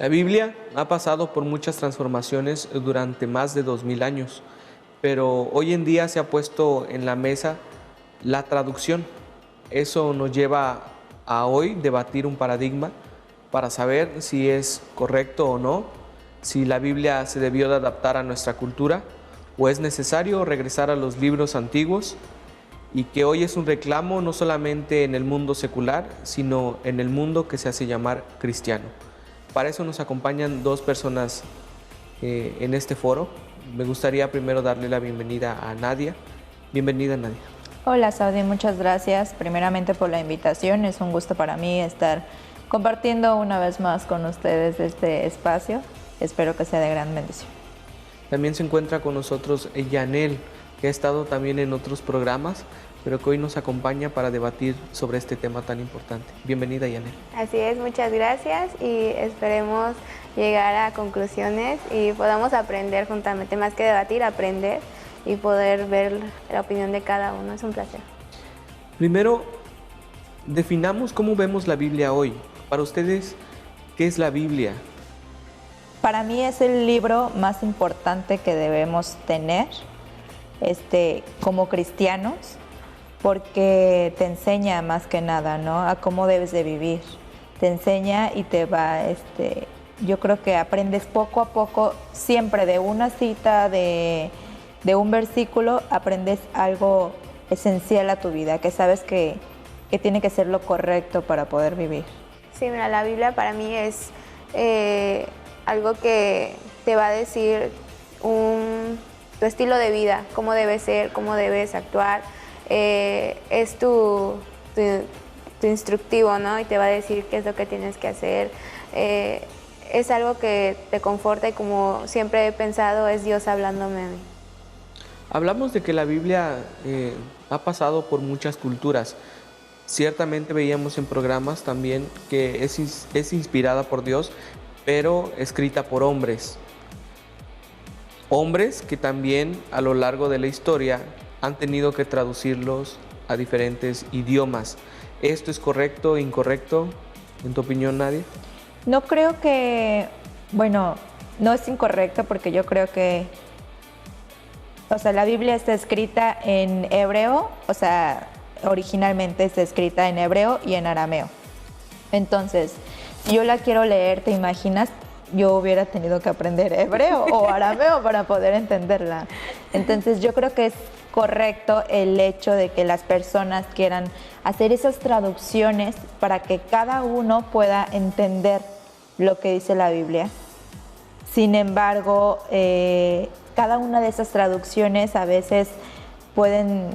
La Biblia ha pasado por muchas transformaciones durante más de 2000 años, pero hoy en día se ha puesto en la mesa la traducción. Eso nos lleva a hoy debatir un paradigma para saber si es correcto o no, si la Biblia se debió de adaptar a nuestra cultura o es necesario regresar a los libros antiguos, y que hoy es un reclamo no solamente en el mundo secular, sino en el mundo que se hace llamar cristiano. Para eso nos acompañan dos personas en este foro. Me gustaría primero darle la bienvenida a Nadia. Bienvenida, Nadia. Hola, Saudi, muchas gracias primeramente por la invitación. Es un gusto para mí estar compartiendo una vez más con ustedes este espacio. Espero que sea de gran bendición. También se encuentra con nosotros Yanel, que ha estado también en otros programas, pero que hoy nos acompaña para debatir sobre este tema tan importante. Bienvenida, Yanel. Así es, muchas gracias y esperemos llegar a conclusiones y podamos aprender juntamente, más que debatir, aprender y poder ver la opinión de cada uno. Es un placer. Primero, definamos cómo vemos la Biblia hoy. Para ustedes, ¿qué es la Biblia? Para mí es el libro más importante que debemos tener como cristianos, porque te enseña más que nada, ¿no?, a cómo debes de vivir. Te enseña y te va, yo creo que aprendes poco a poco, siempre de una cita, de un versículo, aprendes algo esencial a tu vida, que sabes que tiene que ser lo correcto para poder vivir. Sí, mira, la Biblia para mí es algo que te va a decir tu estilo de vida, cómo debes ser, cómo debes actuar. Es tu instructivo, ¿no? Y te va a decir qué es lo que tienes que hacer. Es algo que te conforta y, como siempre he pensado, es Dios hablándome a mí. Hablamos de que la Biblia ha pasado por muchas culturas. Ciertamente veíamos en programas también que es inspirada por Dios, pero escrita por hombres. Hombres que también a lo largo de la historia han tenido que traducirlos a diferentes idiomas. ¿Esto es correcto o incorrecto, en tu opinión, Nadia? No creo que, bueno, no es incorrecto, porque yo creo que, la Biblia está escrita en hebreo, originalmente está escrita en hebreo y en arameo. Entonces, si yo la quiero leer, ¿te imaginas? Yo hubiera tenido que aprender hebreo o arameo para poder entenderla. Entonces, yo creo que es correcto el hecho de que las personas quieran hacer esas traducciones para que cada uno pueda entender lo que dice la Biblia. Sin embargo, cada una de esas traducciones a veces pueden,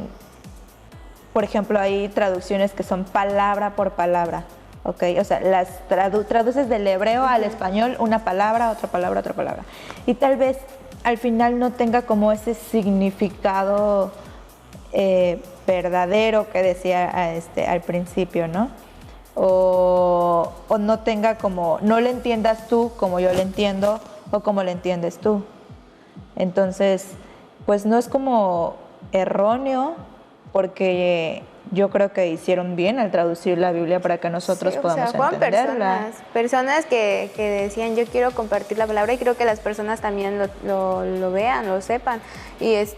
por ejemplo, hay traducciones que son palabra por palabra, ¿ok? Las traduces del hebreo al español, una palabra, otra palabra, otra palabra. Y tal vez al final no tenga como ese significado verdadero que decía al principio, ¿no? O no tenga como, no le entiendas tú como yo le entiendo o como le entiendes tú. Entonces, pues no es como erróneo, porque yo creo que hicieron bien al traducir la Biblia para que nosotros podamos entenderla. Personas que decían, yo quiero compartir la palabra, y creo que las personas también lo vean, lo sepan. Y es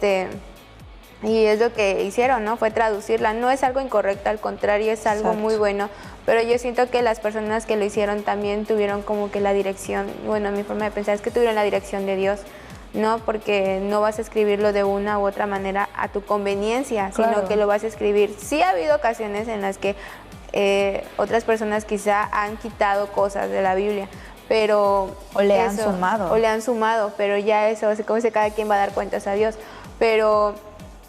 lo que hicieron, ¿no? Fue traducirla. No es algo incorrecto, al contrario, es algo muy bueno. Pero yo siento que las personas que lo hicieron también tuvieron como que la dirección, bueno, mi forma de pensar es que tuvieron la dirección de Dios, ¿no? Porque no vas a escribirlo de una u otra manera a tu conveniencia, sino que lo vas a escribir. Sí ha habido ocasiones en las que otras personas quizá han quitado cosas de la Biblia, pero... O le han sumado, pero ya eso, como dice, cada quien va a dar cuentas a Dios. Pero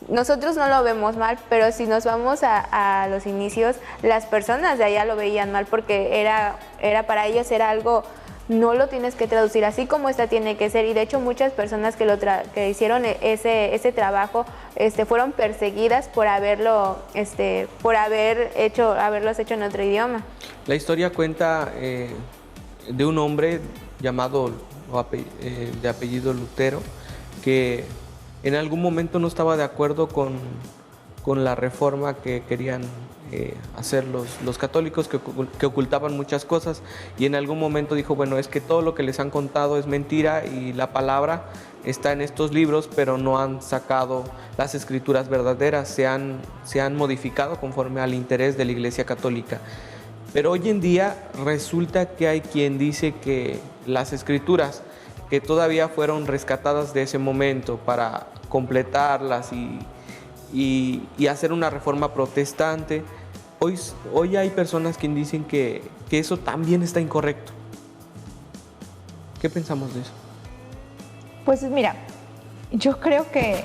nosotros no lo vemos mal, pero si nos vamos a los inicios, las personas de allá lo veían mal, porque era para ellos era algo... No lo tienes que traducir así como esta tiene que ser, y de hecho muchas personas que hicieron ese trabajo fueron perseguidas por haberlos hecho en otro idioma. La historia cuenta de un hombre llamado de apellido Lutero, que en algún momento no estaba de acuerdo con con la reforma que querían hacer los católicos, que ocultaban muchas cosas, y en algún momento dijo, bueno, es que todo lo que les han contado es mentira y la palabra está en estos libros, pero no han sacado las escrituras verdaderas, se han modificado conforme al interés de la Iglesia Católica. Pero hoy en día resulta que hay quien dice que las escrituras que todavía fueron rescatadas de ese momento para completarlas y hacer una reforma protestante, hoy hay personas que dicen que eso también está incorrecto. ¿Qué pensamos de eso? Pues mira, yo creo que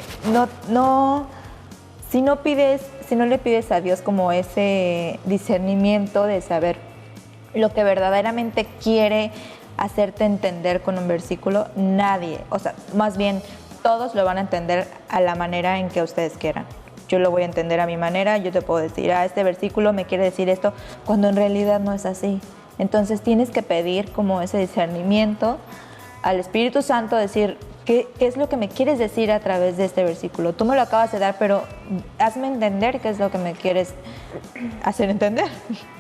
si no le pides a Dios como ese discernimiento de saber lo que verdaderamente quiere hacerte entender con un versículo, nadie, o sea, más bien todos lo van a entender a la manera en que ustedes quieran. Yo lo voy a entender a mi manera, yo te puedo decir, este versículo me quiere decir esto, cuando en realidad no es así. Entonces tienes que pedir como ese discernimiento al Espíritu Santo, decir, ¿qué es lo que me quieres decir a través de este versículo? Tú me lo acabas de dar, pero hazme entender qué es lo que me quieres hacer entender,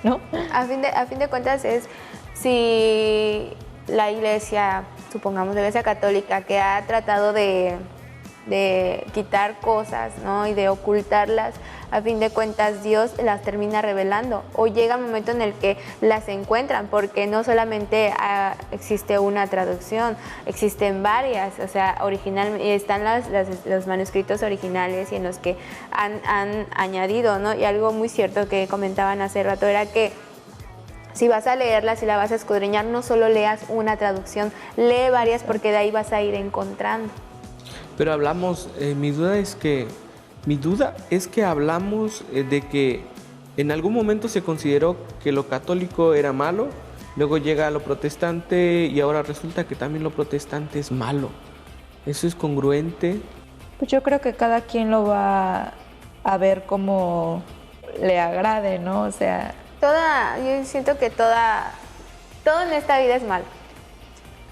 ¿no? A fin de cuentas es si la Iglesia, supongamos la Iglesia Católica, que ha tratado de quitar cosas, ¿no? Y de ocultarlas, a fin de cuentas Dios las termina revelando, o llega un momento en el que las encuentran, porque no solamente existe una traducción, existen varias, o sea, están los manuscritos originales y en los que han añadido, ¿no? Y algo muy cierto que comentaban hace rato era que si vas a leerla, si la vas a escudriñar, no solo leas una traducción, lee varias, porque de ahí vas a ir encontrando. Pero hablamos, mi duda es que hablamos de que en algún momento se consideró que lo católico era malo, luego llega a lo protestante y ahora resulta que también lo protestante es malo. ¿Eso es congruente? Pues yo creo que cada quien lo va a ver como le agrade, ¿no? O sea, yo siento que todo en esta vida es malo.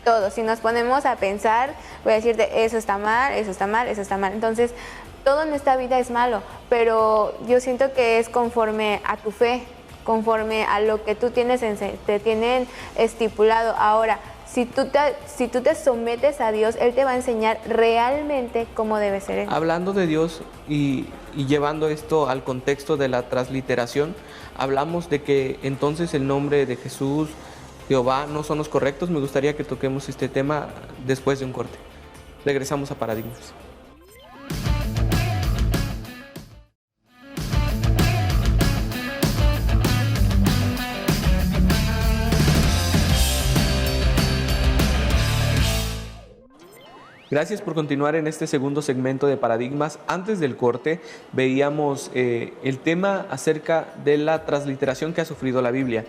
Todo, si nos ponemos a pensar, voy a decirte, eso está mal, eso está mal, eso está mal. Entonces, todo en esta vida es malo, pero yo siento que es conforme a tu fe, conforme a lo que tú te tienen estipulado. Ahora, si tú te sometes a Dios, Él te va a enseñar realmente cómo debe ser Él. Hablando de Dios y llevando esto al contexto de la transliteración, hablamos de que entonces el nombre de Jesús, Jehová, no son los correctos. Me gustaría que toquemos este tema después de un corte. Regresamos a Paradigmas. Gracias por continuar en este segundo segmento de Paradigmas. Antes del corte veíamos el tema acerca de la transliteración que ha sufrido la Biblia,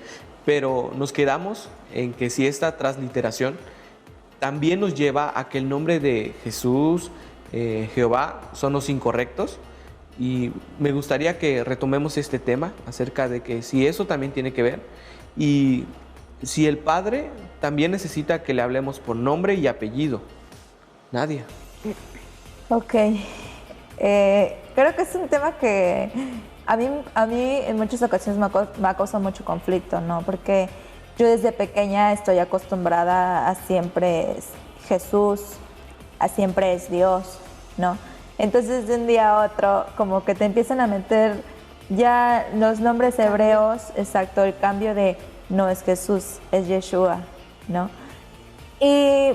pero nos quedamos en que si esta transliteración también nos lleva a que el nombre de Jesús, Jehová, son los incorrectos, y me gustaría que retomemos este tema acerca de que si eso también tiene que ver, y si el Padre también necesita que le hablemos por nombre y apellido. Nadia. Ok. Creo que es un tema que a mí en muchas ocasiones me ha causado mucho conflicto, ¿no? Porque yo desde pequeña estoy acostumbrada a siempre es Jesús, a siempre es Dios, ¿no? Entonces de un día a otro como que te empiezan a meter ya los nombres hebreos, exacto, el cambio de no es Jesús, es Yeshua, ¿no? Y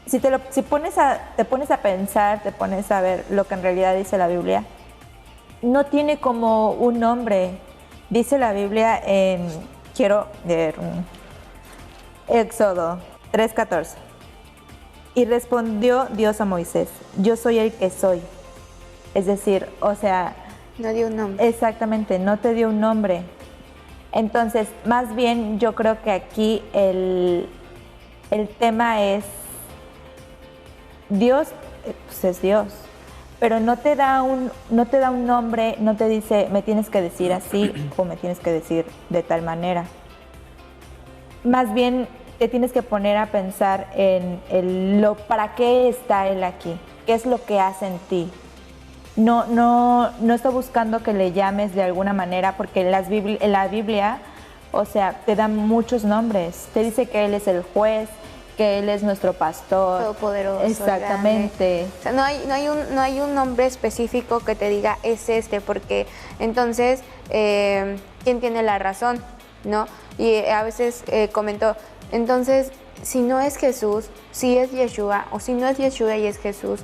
si te pones a pensar, te pones a ver lo que en realidad dice la Biblia, no tiene como un nombre. Dice la Biblia quiero leer Éxodo 3:14. Y respondió Dios a Moisés, yo soy el que soy. Es decir, o sea, no dio un nombre. Exactamente, no te dio un nombre. Entonces, más bien yo creo que aquí el tema es Dios, pues es Dios, pero no te da un nombre, no te dice me tienes que decir así o me tienes que decir de tal manera. Más bien te tienes que poner a pensar en para qué está Él aquí, qué es lo que hace en ti. no está buscando que le llames de alguna manera, porque en la Biblia, o sea, te da muchos nombres. Te dice que Él es el juez, que Él es nuestro pastor. Todopoderoso. Exactamente. O sea, no hay un nombre específico que te diga es este, porque entonces, ¿quién tiene la razón? ¿No? Y a veces comentó, entonces, si no es Jesús, si es Yeshua, o si no es Yeshua y es Jesús,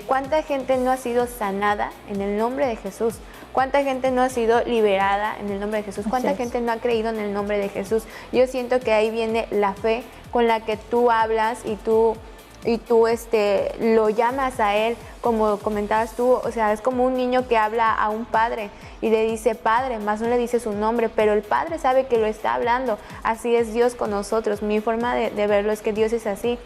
¿cuánta gente no ha sido sanada en el nombre de Jesús? ¿Cuánta gente no ha sido liberada en el nombre de Jesús? ¿Cuánta gente no ha creído en el nombre de Jesús? Yo siento que ahí viene la fe con la que tú hablas y tú lo llamas a Él, como comentabas tú, o sea, es como un niño que habla a un padre y le dice padre, más no le dice su nombre, pero el padre sabe que lo está hablando. Así es Dios con nosotros. Mi forma de verlo es que Dios es así.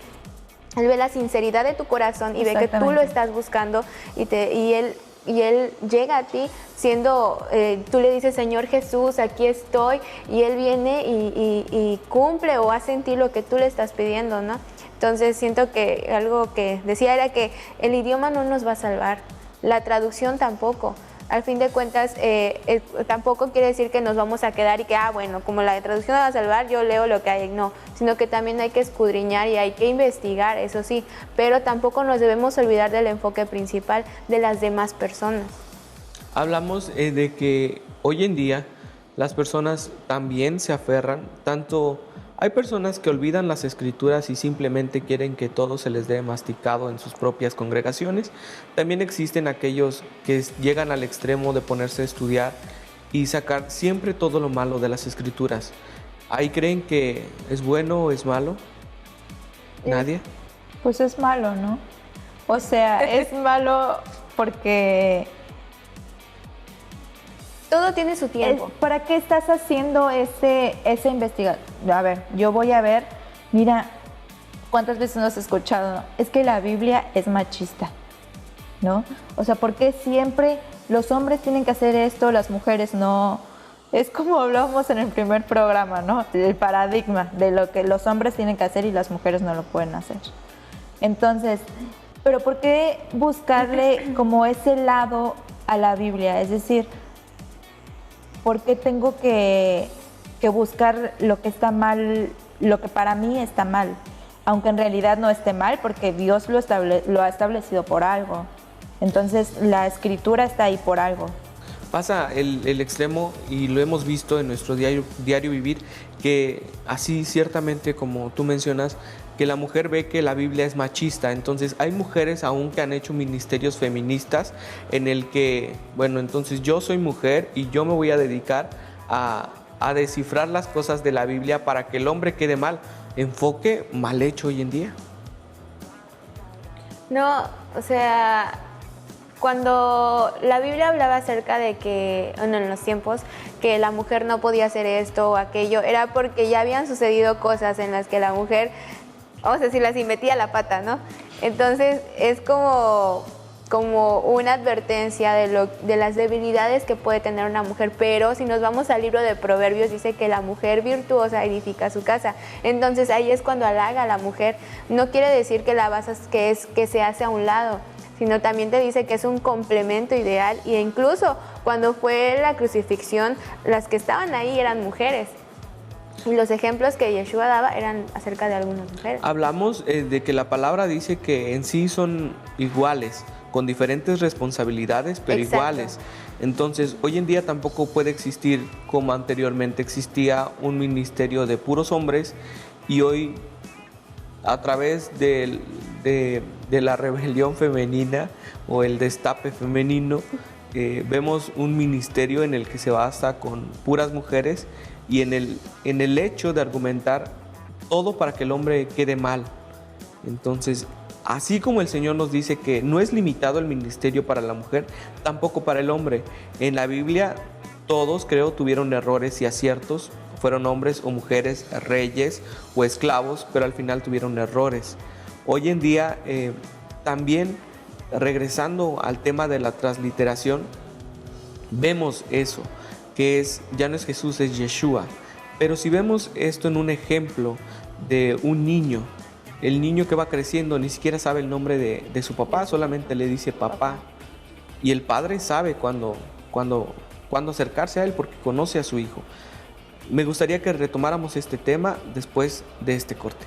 Él ve la sinceridad de tu corazón y ve que tú lo estás buscando y Él llega a ti siendo, tú le dices, Señor Jesús, aquí estoy, y Él viene y cumple o hace en ti lo que tú le estás pidiendo, ¿no? Entonces siento que algo que decía era que el idioma no nos va a salvar, la traducción tampoco. Al fin de cuentas, tampoco quiere decir que nos vamos a quedar y que, bueno, como la traducción no va a salvar, yo leo lo que hay. No, sino que también hay que escudriñar y hay que investigar, eso sí, pero tampoco nos debemos olvidar del enfoque principal de las demás personas. Hablamos de que hoy en día las personas también se aferran, tanto hay personas que olvidan las escrituras y simplemente quieren que todo se les dé masticado en sus propias congregaciones. También existen aquellos que llegan al extremo de ponerse a estudiar y sacar siempre todo lo malo de las escrituras. ¿Ahí creen que es bueno o es malo? ¿Nadie? Pues es malo, ¿no? O sea, es malo porque todo tiene su tiempo. ¿Para qué estás haciendo esa investigación? A ver, yo voy a ver, mira, ¿cuántas veces nos has escuchado? Es que la Biblia es machista, ¿no? O sea, ¿por qué siempre los hombres tienen que hacer esto, las mujeres no? Es como hablábamos en el primer programa, ¿no? El paradigma de lo que los hombres tienen que hacer y las mujeres no lo pueden hacer. Entonces, ¿pero por qué buscarle como ese lado a la Biblia? Es decir, ¿por qué tengo que buscar lo que está mal, lo que para mí está mal? Aunque en realidad no esté mal, porque Dios lo ha establecido por algo. Entonces, la escritura está ahí por algo. Pasa el extremo, y lo hemos visto en nuestro diario vivir, que así ciertamente como tú mencionas, que la mujer ve que la Biblia es machista. Entonces hay mujeres aún que han hecho ministerios feministas en el que, bueno, entonces yo soy mujer y yo me voy a dedicar a descifrar las cosas de la Biblia para que el hombre quede mal. Enfoque mal hecho hoy en día. No, o sea, cuando la Biblia hablaba acerca de que, bueno, en los tiempos, que la mujer no podía hacer esto o aquello, era porque ya habían sucedido cosas en las que la mujer, vamos a decirlo así, metía la pata, ¿no? Entonces es como una advertencia de las debilidades que puede tener una mujer. Pero si nos vamos al libro de Proverbios, dice que la mujer virtuosa edifica su casa. Entonces ahí es cuando halaga a la mujer. No quiere decir que la basas que se hace a un lado, sino también te dice que es un complemento ideal. Y incluso cuando fue la crucifixión, las que estaban ahí eran mujeres. Y los ejemplos que Yeshua daba eran acerca de algunas mujeres. Hablamos de que la palabra dice que en sí son iguales, con diferentes responsabilidades, pero Exacto. iguales. Entonces, hoy en día tampoco puede existir, como anteriormente existía, un ministerio de puros hombres, y hoy, a través de la rebelión femenina o el destape femenino, vemos un ministerio en el que se basa con puras mujeres y en el hecho de argumentar todo para que el hombre quede mal. Entonces, así como el Señor nos dice que no es limitado el ministerio para la mujer, tampoco para el hombre. En la Biblia todos, creo, tuvieron errores y aciertos. Fueron hombres o mujeres, reyes o esclavos, pero al final tuvieron errores. Hoy en día, también regresando al tema de la transliteración, vemos eso, que ya no es Jesús, es Yeshua. Pero si vemos esto en un ejemplo de un niño, el niño que va creciendo ni siquiera sabe el nombre de su papá, solamente le dice papá. Y el padre sabe cuándo acercarse a él porque conoce a su hijo. Me gustaría que retomáramos este tema después de este corte.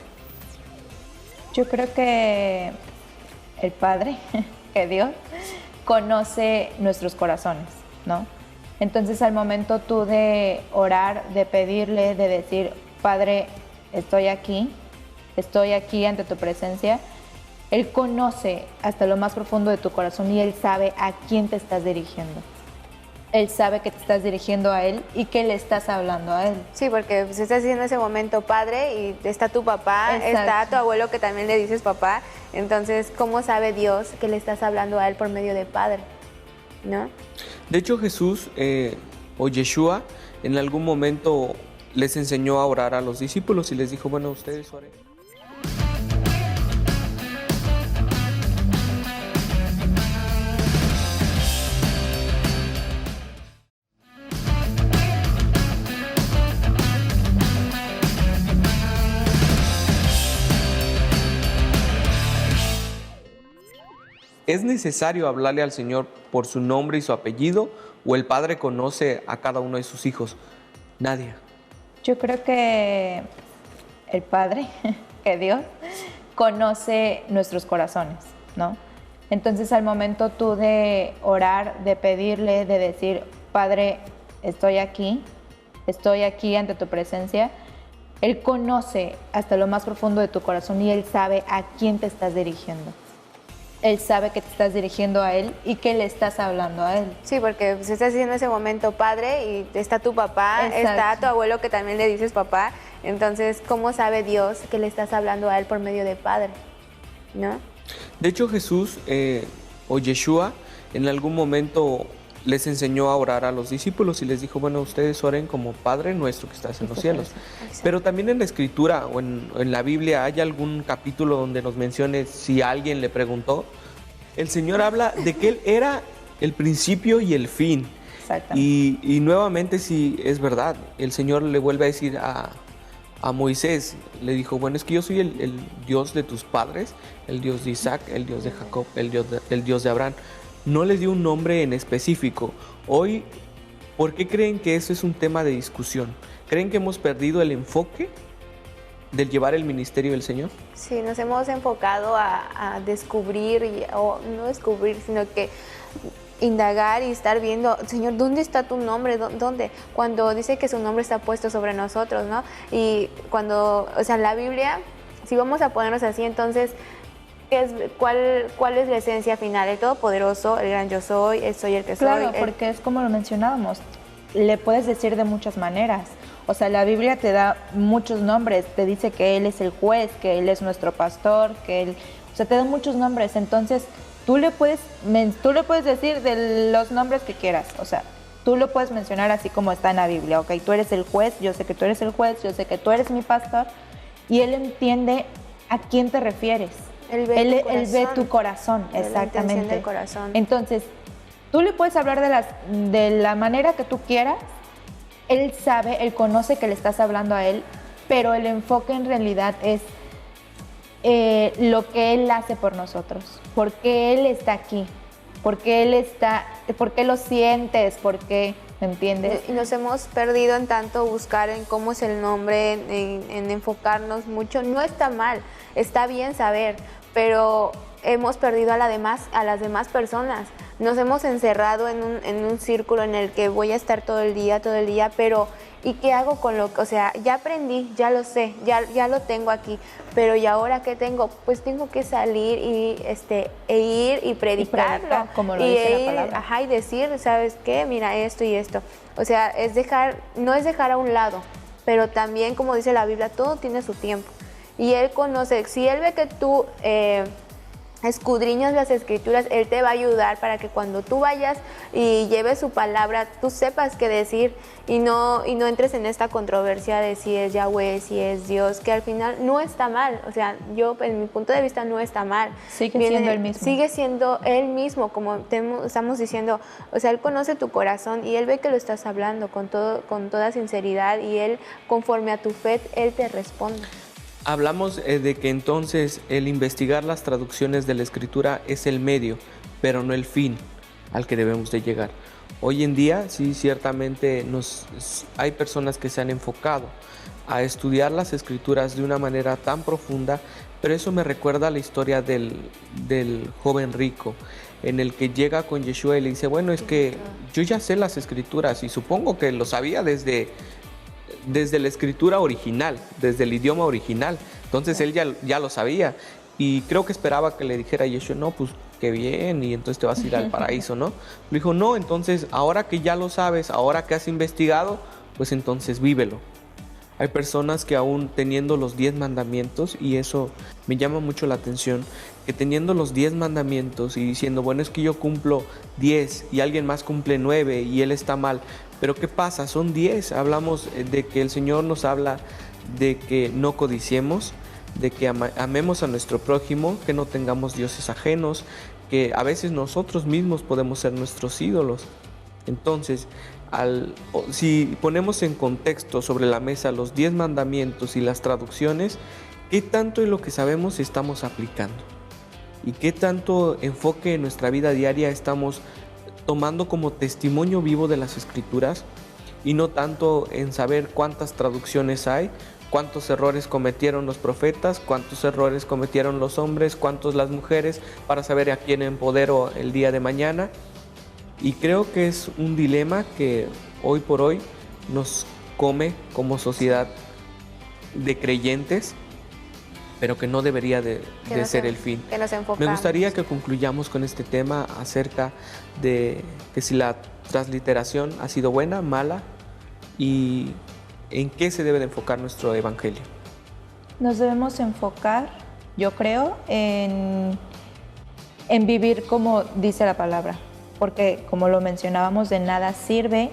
Yo creo que el Padre, que Dios, conoce nuestros corazones, ¿no? Entonces al momento tú de orar, de pedirle, de decir, Padre, estoy aquí ante tu presencia, Él conoce hasta lo más profundo de tu corazón y Él sabe a quién te estás dirigiendo. Él sabe que te estás dirigiendo a Él y que le estás hablando a Él. Sí, porque pues, estás diciendo ese momento padre y está tu papá, Exacto. está tu abuelo que también le dices papá. Entonces, ¿cómo sabe Dios que le estás hablando a Él por medio de padre? ¿No? De hecho, Jesús o Yeshua en algún momento les enseñó a orar a los discípulos y les dijo, bueno, ustedes oren. ¿Es necesario hablarle al Señor por su nombre y su apellido o el Padre conoce a cada uno de sus hijos? Nadia. Yo creo que el Padre, que Dios, conoce nuestros corazones, ¿no? Entonces al momento tú de orar, de pedirle, de decir, Padre, estoy aquí ante tu presencia, Él conoce hasta lo más profundo de tu corazón y Él sabe a quién te estás dirigiendo. Él sabe que te estás dirigiendo a Él y que le estás hablando a Él. Sí, porque pues, estás diciendo ese momento padre y está tu papá, Exacto. está tu abuelo que también le dices papá. Entonces, ¿cómo sabe Dios que le estás hablando a Él por medio de padre? ¿No? De hecho, Jesús o Yeshua en algún momento les enseñó a orar a los discípulos y les dijo, bueno, ustedes oren como Padre nuestro que estás en los cielos. Exacto. Pero también en la Escritura o en la Biblia hay algún capítulo donde nos mencione si alguien le preguntó. El Señor habla de que Él era el principio y el fin. Exactamente. Y nuevamente sí es verdad, el Señor le vuelve a decir a Moisés, le dijo, bueno, es que yo soy el Dios de tus padres, el Dios de Isaac, el Dios de Jacob, el Dios de Abraham. No le dio un nombre en específico. Hoy, ¿por qué creen que eso es un tema de discusión? ¿Creen que hemos perdido el enfoque del llevar el ministerio del Señor? Sí, nos hemos enfocado a descubrir, o no descubrir, sino que indagar y estar viendo, Señor, ¿dónde está tu nombre? ¿Dónde? Cuando dice que su nombre está puesto sobre nosotros, ¿no? Y cuando, o sea, la Biblia, si vamos a ponernos así, entonces, ¿cuál es la esencia final? El Todopoderoso, el gran yo soy el que soy. Claro, porque es como lo mencionábamos, le puedes decir de muchas maneras. O sea, la Biblia te da muchos nombres, te dice que Él es el juez, que Él es nuestro pastor, que Él... O sea, te da muchos nombres, entonces tú le puedes decir de los nombres que quieras. O sea, tú lo puedes mencionar así como está en la Biblia. Ok, tú eres el juez, yo sé que tú eres el juez, yo sé que tú eres mi pastor. Y Él entiende a quién te refieres. Él ve tu corazón, la intención exactamente. del corazón. Entonces, tú le puedes hablar de la manera que tú quieras. Él sabe, Él conoce que le estás hablando a Él, pero el enfoque en realidad es lo que Él hace por nosotros. Porque Él está aquí, porque lo sientes, porque, ¿me entiendes? Y nos hemos perdido en tanto buscar en cómo es el nombre, en enfocarnos mucho. No está mal, está bien saber, pero hemos perdido a las demás personas. Nos hemos encerrado en un círculo en el que voy a estar todo el día, pero ¿y qué hago con lo que, o sea, ya aprendí, ya lo sé, ya lo tengo aquí, pero ¿y ahora qué tengo? Pues tengo que salir y ir y predicarlo. predicar, como lo dice la palabra. Ajá, y decir, ¿sabes qué? Mira esto y esto. O sea, no es dejar a un lado, pero también, como dice la Biblia, todo tiene su tiempo. Y Él conoce, si Él ve que tú escudriñas las Escrituras, Él te va a ayudar para que cuando tú vayas y lleves su palabra, tú sepas qué decir y no entres en esta controversia de si es Yahweh, si es Dios, que al final no está mal. O sea, yo, en mi punto de vista, no está mal. Sigue siendo Él mismo. Sigue siendo Él mismo, como estamos diciendo. O sea, Él conoce tu corazón y Él ve que lo estás hablando con toda sinceridad, y Él, conforme a tu fe, Él te responde. Hablamos de que entonces el investigar las traducciones de la Escritura es el medio, pero no el fin. al que debemos de llegar. Hoy en día, sí, ciertamente hay personas que se han enfocado a estudiar las escrituras de una manera tan profunda, pero eso me recuerda a la historia del joven rico, en el que llega con Yeshua y le dice, bueno, es que yo ya sé las escrituras y supongo que lo sabía desde la escritura original, desde el idioma original. Entonces él ya lo sabía y creo que esperaba que le dijera a Yeshua, no, pues qué bien, y entonces te vas a ir al paraíso, ¿no? Le dijo, no, entonces ahora que ya lo sabes, ahora que has investigado, pues entonces vívelo. Hay personas que aún teniendo los 10 mandamientos, y eso me llama mucho la atención, que teniendo los 10 mandamientos y diciendo, bueno, es que yo cumplo 10 y alguien más cumple 9 y él está mal, pero ¿qué pasa? Son 10. Hablamos de que el Señor nos habla de que no codiciemos, de que amemos a nuestro prójimo, que no tengamos dioses ajenos, que a veces nosotros mismos podemos ser nuestros ídolos. Entonces, si ponemos en contexto sobre la mesa los 10 mandamientos y las traducciones, ¿qué tanto de lo que sabemos estamos aplicando? ¿Y qué tanto enfoque en nuestra vida diaria estamos tomando como testimonio vivo de las Escrituras? Y no tanto en saber cuántas traducciones hay, cuántos errores cometieron los profetas, cuántos errores cometieron los hombres, cuántos las mujeres, para saber a quién empodero el día de mañana. Y creo que es un dilema que hoy por hoy nos come como sociedad de creyentes, pero que no debería de ser el fin. Que nos enfocamos. Me gustaría que concluyamos con este tema acerca de que si la transliteración ha sido buena, mala, y en qué se debe de enfocar nuestro evangelio. Nos debemos enfocar, yo creo, en vivir como dice la palabra, porque como lo mencionábamos, de nada sirve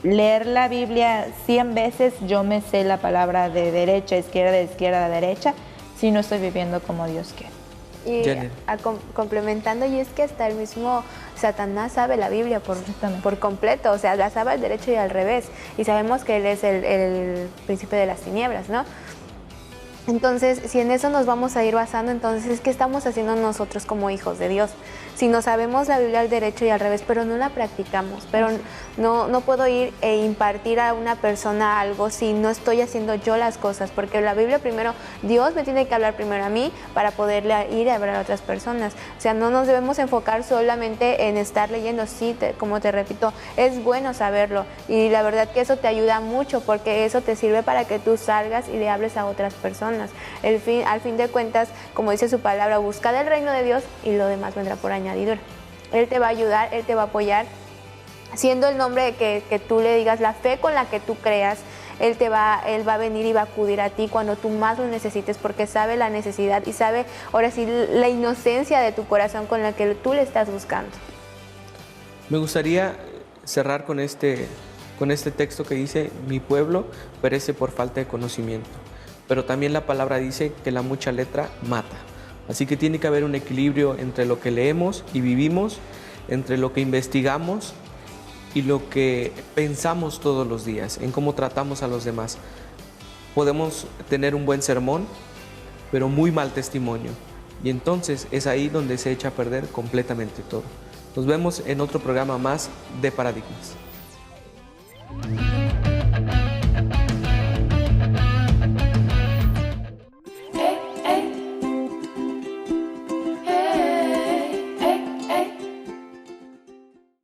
leer la Biblia 100 veces, yo me sé la palabra de derecha a izquierda a derecha, si no estoy viviendo como Dios quiere. Y complementando, y es que hasta el mismo Satanás sabe la Biblia por completo, o sea, la sabe al derecho y al revés, y sabemos que él es el príncipe de las tinieblas, ¿no? Entonces, si en eso nos vamos a ir basando, entonces, ¿qué estamos haciendo nosotros como hijos de Dios? Si no sabemos la Biblia al derecho y al revés, pero no la practicamos, pero no puedo ir e impartir a una persona algo si no estoy haciendo yo las cosas, porque la Biblia primero, Dios me tiene que hablar primero a mí para poderle ir a hablar a otras personas. O sea, no nos debemos enfocar solamente en estar leyendo, sí, como te repito, es bueno saberlo, y la verdad que eso te ayuda mucho, porque eso te sirve para que tú salgas y le hables a otras personas. Al fin de cuentas, como dice su palabra, buscad el reino de Dios y lo demás vendrá por añadidura. Él te va a ayudar, Él te va a apoyar, siendo el nombre que tú le digas, la fe con la que tú creas. Él va a venir y va a acudir a ti cuando tú más lo necesites, porque sabe la necesidad y sabe, ahora sí, la inocencia de tu corazón con la que tú le estás buscando. Me gustaría cerrar con este texto que dice, mi pueblo perece por falta de conocimiento. Pero también la palabra dice que la mucha letra mata. Así que tiene que haber un equilibrio entre lo que leemos y vivimos, entre lo que investigamos y lo que pensamos todos los días, en cómo tratamos a los demás. Podemos tener un buen sermón, pero muy mal testimonio. Y entonces es ahí donde se echa a perder completamente todo. Nos vemos en otro programa más de Paradigmas.